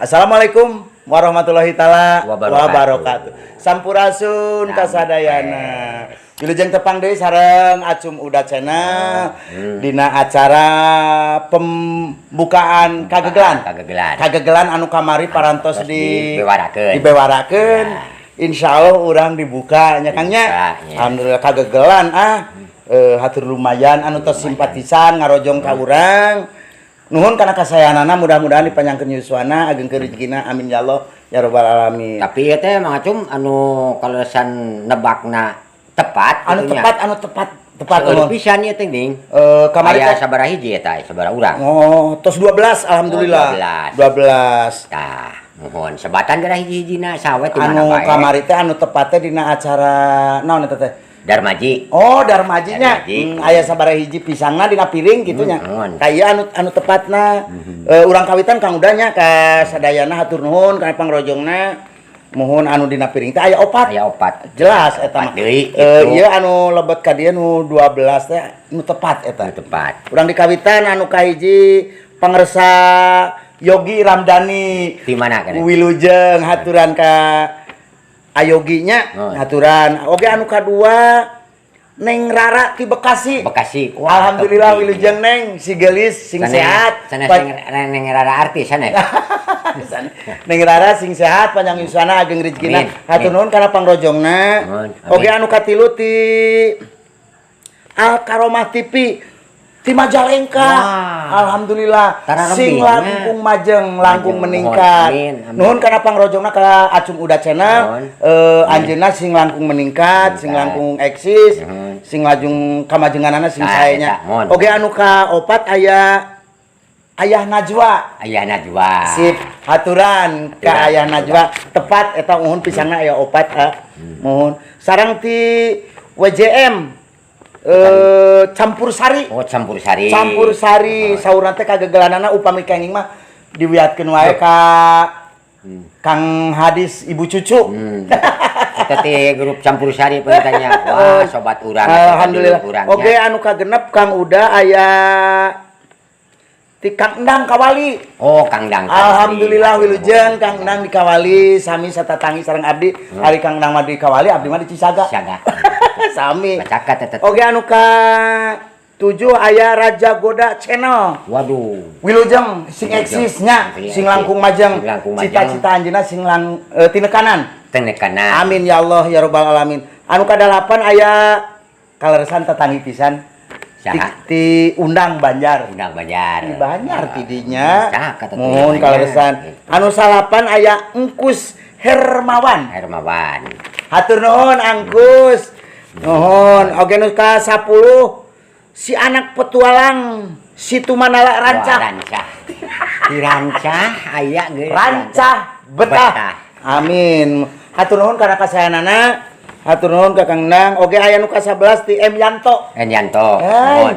Assalamualaikum warahmatullahi taala Wabarakatuh. Sampurasun kasadayana. Wilujeng tepang deui sareng Acum Uda Channel dina acara pembukaan kagegelan anu kamari parantos dibewarakeun. Insyaallah urang dibuka nya Kang nya. Alhamdulillah kagegelan hatur lumayan anu tos simpatisan ngarojong ka urang. Nuhun karena kasayanana mudah-mudahan dipanjangkeun yuswana ageng rezekina amin ya Allah ya rabbal alamin. Tapi ieu teh Mang Acum anu kalesan nebakna tepat anu tepat nuhun. Pisan ieu teh ning. Kamari aya sabaraha hiji eta sabaraha urang? Oh, tos 12 alhamdulillah. 12. Tah, nuhun. Sebatan geura hiji-hijina sawe ti mana Anu bae. kamari teh anu tepatnya dina acara naon eta teh? Darmaji. Oh, Darmajinya. Aya sabaraha hiji pisangna dina piring kitu nya. Kaya anu tepatna urang kawitan Kang Udanya ka sadayana hatur nuhun kana pangrojongna. Mohon anu dina piring teh aya 4. Aya 4. Jelas eta mah. Ieu anu lebet ka dieu nu 12 teh nu tepat eta. Nu tepat. Urang di kawitan anu kahiji pangresa Yogi Ramdhani. Di mana kana? Wilujeng haturan ka Ayoginya haturan. Oge anu kadua Neng Rara ti Bekasi. Bekasi. Alhamdulillah wilujeng Neng si gelis sing sehat. Sana Neng Rara artis sana. Neng Rara sing sehat panjang yusana ageng rezekina. Hatur nuhun kana pangrojongna. Oge anu katilu ti Al Karomah TV ti Majalengka. Alhamdulillah sing langkung langkung meningkat. Nuhun kana pangrojongna ka Acum Uda Channel. Anjeunna sing langkung meningkat, sing langkung eksis, sing lajung kamajenganana sing saenya. Oge anu ka 4 aya Ayah Najwa. Ayah Najwa. Sip, haturan ka Ayah Najwa. Tepat eta nuhun pisangna aya 4 mohon. Sareng ti WJM Campur Sari. Oh, Campur Sari. Campur Sari saurna teh kagegelanana upami kenging mah diwiatkeun wae ka Kang Hadis Ibu Cucu. Eta teh grup Campur Sari penitanya. Wah, sobat urang. Alhamdulillah. Oge anu kagenep Kang Uda aya ti Kang Endang Kawali. Oh, Kang Endang. Alhamdulillah wilujeng Kang Endang di Kawali sami satatangi sareng abdi. Ari Kang Endang mah di Kawali, abdi mah di Cisaga. Sami. Bacakat eta. Oge anu ka 7 aya Raja Goda Channel. Waduh. Wilujeng sing eksisnya, sing langkung majeng. Cita-cita anjeunna sing tinekanan. Tinekanan. Amin ya Allah ya rabbal alamin. Anu ka 8 aya kaleresan tetanggi pisan. Ti Undang Banjar. Undang Banjar. Di Banjar tidinya. Mohon kaleresan. Anu 8 aya Engkus Hermawan. Hatur nuhun Angkus. Nuhun. Oge nu ka 10 si anak petualang Situ Manala Rancah. Di Rancah aya geus. Rancah betah. Amin. Hatur nuhun kana kasayanana. Hatur nuhun ka Kang Endang. Oge aya nu ka 11 ti M Yanto.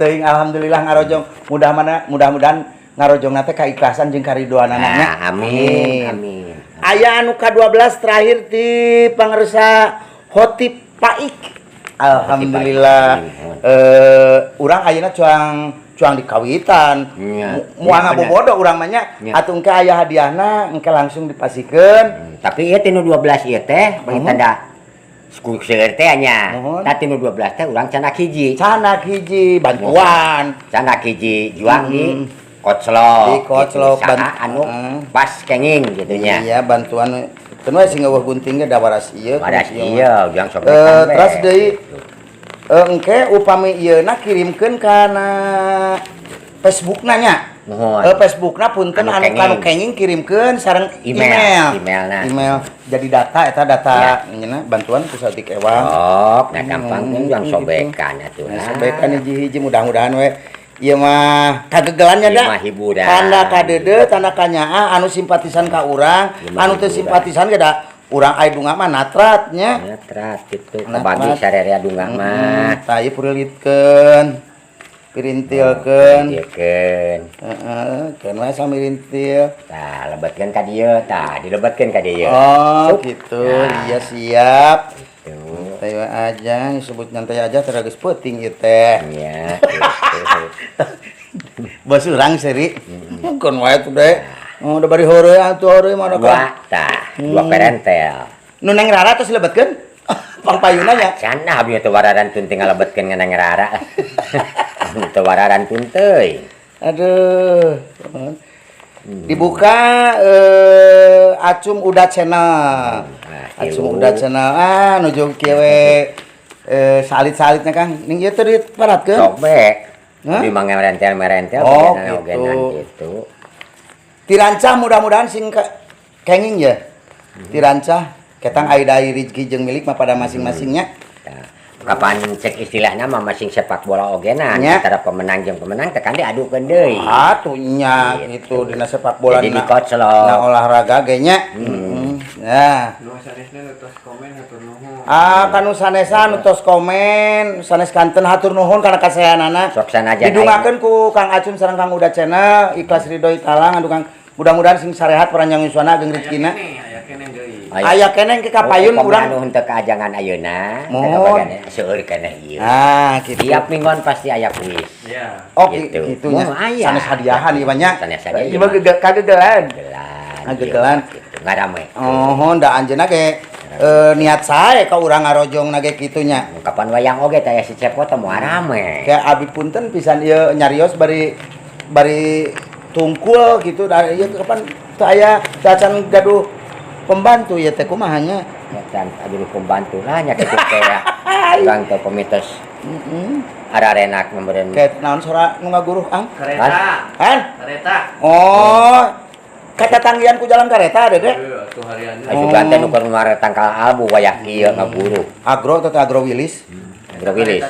Teuing alhamdulillah ngarojong. Mudah-mudahan ngarojongna teh kaikhlasan jeung karidoanana nya. Amin. Aya anu ka 12 terakhir ti pangresa Hotip Paik. Alhamdulillah. Urang ayeuna cuang di kawitan. Moal ngabobodo urang mah nya. Atuh engke aya hadiahna engke langsung dipasikeun. Tapi ieu teh nu 12 ieu teh bagi tanda seueur teh nya. Tah nu 12 teh urang canak hiji. Canak hiji bantuan. Canak hiji juang di Koclok. Di Koclok anu pas kenging gitu nya. Iya bantuan teu we sing eueuh gunting ge da waras ieu. Waras ieu ujang sok terus deui engke upami ieuna kirimkeun kana Facebook-na nya. Facebook-na punten anu kenging kirimkeun sareng email. Jadi data eta data nyeuna bantuan ku saeutik ewang. Nah gampang ujang sobekan atuh. Sobekan hiji-hiji mudah-mudahan we ieu mah kagegelannya da. Tanda kadede, tanda kanyaa anu simpatisan ka urang, anu teu simpatisan ge da urang aya dunga mah natrat nya. Natrat kitu. Kabagi sarerea dunga mah. Tah ieu pureulitkeun. Pirintilkeun. Keun wae samirintil. Tah lebetkeun ka dieu, tah dilebetkeun ka dieu. Oh, gitu. Iya siap. Santai aja, disebut nyantai aja terus peuting ieu teh. Iya. Bos urang seri. Kon wae tuh deh. Oh, udah bari heureuy atuh heureuy mah dua perentel. Nu Neng Rara tos lebetkeun? Pangpayuna nya. Can abdi teu waradan tun tinggal lebetkeun ngan Neng Rara. Teu waradan tun teuing. Aduh. Dibuka Acum Uda Channel. Acum Uda Channel. Nuju kieu we salit-salitnya Kang. Ning ieu teh diparatkeun. Sok be. Di merentel-merentel gitu. Tirancah mudah-mudahan sing kenging ya. Tirancah ketang aya rezeki jeung milik mah pada masing-masingnya. Kapan cek istilahnya mah masing sepak bola ogenan antara pemenang jeung pemenang tekan diadukeun deui. Atuh nya gitu dina sepak bola jadi di koclok. Nah olahraga ge nya. Nah. Nu sanesna tos komen hatur nuhun. Kanu sanesan tos komen, sanes kanten hatur nuhun kana kasayanana. Sok sanajan didungakeun ku Kang Acum sareng Kang Uda Channel, ikhlas ridho talang anu Kang. Mudah-mudahan sing sarehat paranjang yuswana jeung rezekina. Aya keneh deui. Aya keneh ke kapayun urang anu henteu kaajangan ayeuna, seueur keneh ieu. Gitu. Tiap mingguan pasti aya kuis. Iya. Oh, gitu nya. Sanes hadiahan ieu nya. Sanes hadiahan. Ieu mah kagegelan. Kagegelan. Gitu, ngarame. Oh, da anjeunna ge niat sae ka urang ngarojongna ge kitu nya. Kapan wayang oge teh si Cepot teh moal rame. Kayak abi punten pisan ieu nyarios bari tungkul gitu. Da ieu kapan teu aya cacan gaduh pembantu ya teh kumaha nya. Dan aduh pembantu lah nya kitu teh ya. Urang teh pemitos. Ararenak memberen. Kayak naon sora nu ngaguruh Ang? Kareta. Han? Kareta. Oh. Katatanggian ku jalan kareta Dede. Atuh harianna. Aju gante nu keur mare tangkal albu wayah ieu ngaguru. Agro teh Agro Wilis. Agro Wilis.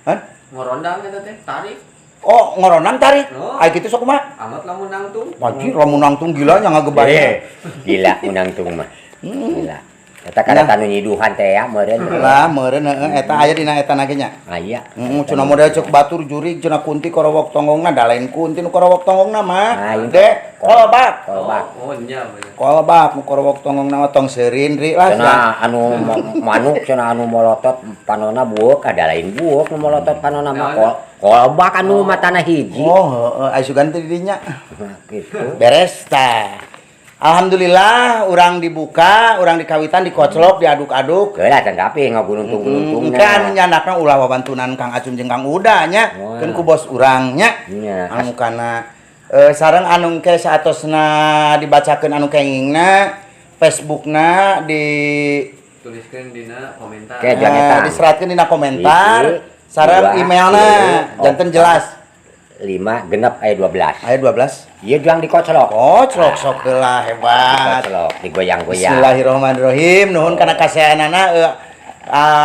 Han? Ngorondang eta teh tarik. Oh, ngoronang tarik. Oh. Ai kitu sok kumaha? Amat lamun nangtung. Anjir lamun nangtung gila nya ngagebaya. Gila munang tung mah. Gila. Eta kareta nu nyiduhan teh ya meureun. Lah meureun eta aya dina eta na ge nya. Aya. Cenah model cek batur jurig cenah kunti korowok tonggongna da lain kunti nu korowok tonggongna mah. Dek, kolbak. Oh nya bener. Kolbak nu korowok tonggongna mah tong seureun ri lah. Cenah anu manuk cenah anu molotot panonna buuk ada lain buuk nu molotot panonna mah kolbak anu matana hiji. Oh, heeh aya sugan teh di dinya. Gitu. Beres tah. Alhamdulillah urang dibuka, urang dikawitan dikoclok, diaduk-aduk. Geula can rapi ngagunung-gunung-gunungna. Kan nyandakna ulah wabantunan Kang Acum jeung Kang Uda nya. Keun ku bos urang nya. Anu kana sareng anu ke saatosna dibacakeun anu kengingna, Facebookna di Tuliskeun dina komentar. diseratkeun dina komentar. Sareng emailna janten jelas. 5 genep aya 12. Aya 12. Ieu juang dikoclok. Oh, celok-sok heula hebat. Dikoclok, digoyang-goyang. Bismillahirrahmanirrahim. Nuhun kana kasayanana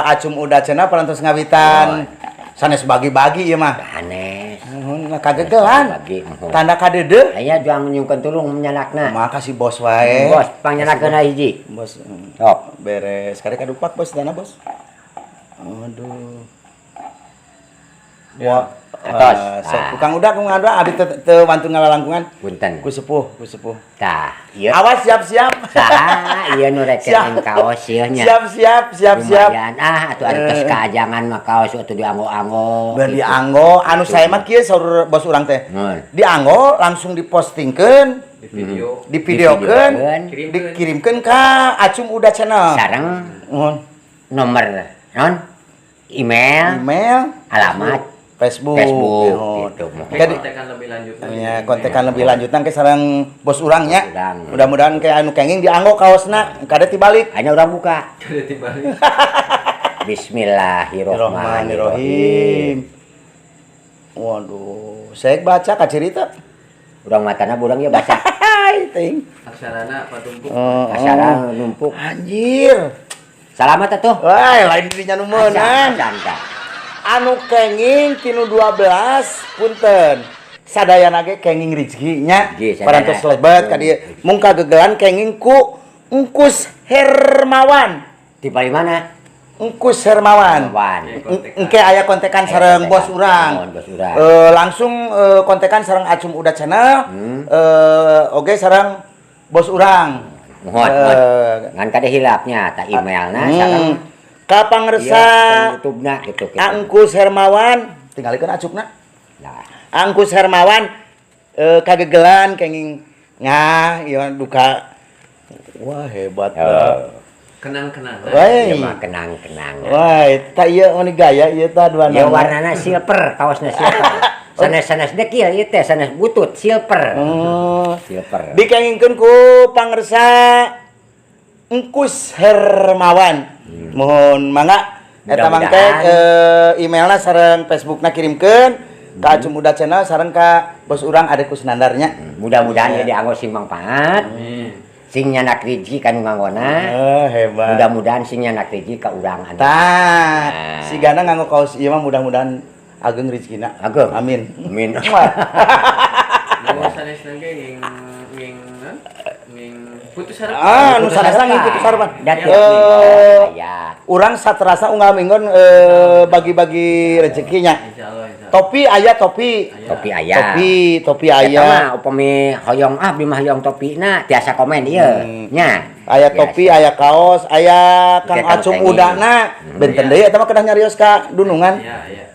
Acum Uda Channel parantos ngawitan. Sanes bagi-bagi ieu mah. Sanes. Nuhun kagegelan. Tanda kadeudeuk. Aya juang nyungkeun tulung nyalakna. Makasih bos wae. Bos, pangyalakeun hiji. Bos. Sok. Beres. Kare kadupak bos dana bos. Aduh. Wah, atos. Kang Uda abdi teu wantun ngalalangkungan. Punten. Ku sepuh. Tah, ieu. Awas siap-siap. Tah, ieu nu rekening kaos ieu nya. Siap. Lumayan. Atuh ada tes kaajangan mah kaos atuh dianggo-anggo. Ber dianggo, anu saya mah kieu saur bos urang teh. Dianggo langsung dipostingkeun, divideokeun, dikirimkeun ka Acum Uda Channel. Sareng nomor non email, alamat Facebook gitu. Kontekan lebih lanjutnya. Ya, kontekan lebih lanjutan ke sareng bos urang nya. Mudah-mudahan ke anu kenging dianggo kaosna, kade tibalik. Hanya urang buka. Kade tibalik. Bismillahirrahmanirrahim. Waduh, saya baca ka cerita. Urang matana burang ya baca. Hai, ting. Aksarana patumpuk. Aksara numpuk. Anjir. Selamat atuh. Wah, lain dirinya nu meunang. Anu kenging tinu 12 punten. Sadayana ge kenging rezeki nya. Parantos lebet ka dieu. Mung kagegelan kenging ku Engkus Hermawan. Di mana? Engkus Hermawan. Engke aya kontekan sareng bos urang. Langsung kontekan sareng Acum Uda Channel. Oge sareng bos urang. Mohon. Ngan kade hilapnya ta emailna sareng Kapanggersa YouTube-na gitu. Angkus Hermawan, tinggalikeun acukna. Nah, Angkus Hermawan kagegelan kenging Nah, iya duka. Wah, hebat. Kenang-kenang. Ieu Wah. mah kenang-kenang. Wah, eta ieu oni gaya ieu tah dua Ya warnana silver, kaosna silver. Sanes-sanes dekil ieu teh, sanes butut silver. Silver. Dikengingkeun ku pangresa Engkus Hermawan. Mohon mangga eta mangke emailna sareng Facebookna kirimkeun ka Acung Uda Channel sareng ka bos urang Ade Kusnandarnya. Mudah-mudahan ya dianggo sing mangpaat. Sing nyanak riji kanu nganggona. Hebat. Mudah-mudahan sing nyanak riji ka urang anu. Tah, si Gana nganggo kaos ieu mah mudah-mudahan ageng rezekina. Ageng. Amin. Amin. Mau sanes nangge nging putus harapan. Nu sarasa ngikuti putus harapan. Ya. Urang saterasa unggal minggon bagi-bagi rezekinya. Insyaallah. Topi aya topi. Topi aya. Topi Eta aya. mah upami hoyong abdi mah hoyong topina tiasa komen ieu nya. Aya topi, aya kaos, aya Kang Kang Acung Tengi. Udana. Benten deui eta mah kedah nyarios ka Dunungan. Iya.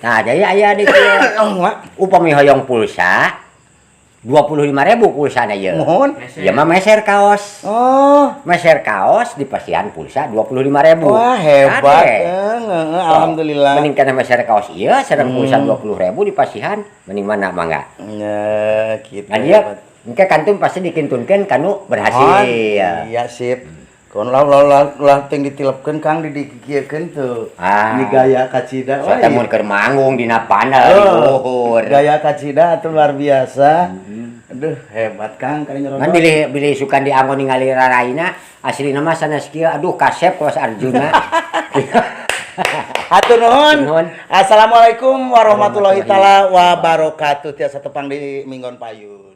Nah, jadi aya di kieu. Upami hoyong pulsa 25.000 pulsana ieu. Mohon. Ieu mah meser kaos. Oh, Meser kaos dipasihan pulsa 25.000. wah hebat. Kade. Alhamdulillah. Mending kana meser kaos ieu sareng pulsa 20.000 dipasihan mending mana mangga. Ya, gitu. Nah dia engke kantung pasti dikintunkeun kanu berhasil. Iya, sip. Kon lah teng ditilepkeun Kang didikiekeun tuh. Ini gaya kacida. Saya teh mun keur manggung dina panel di luhur. Gaya kacida atuh luar biasa. Aduh, hebat Kang kali nyerono. Kan bilih sukan dianggo ningali raraina aslina mah sanes kieu aduh kasep kos Arjuna. Hatur nuhun. Nuhun. Assalamualaikum warahmatullahi taala wabarakatuh. Tiasa tepang di Minggon Payu.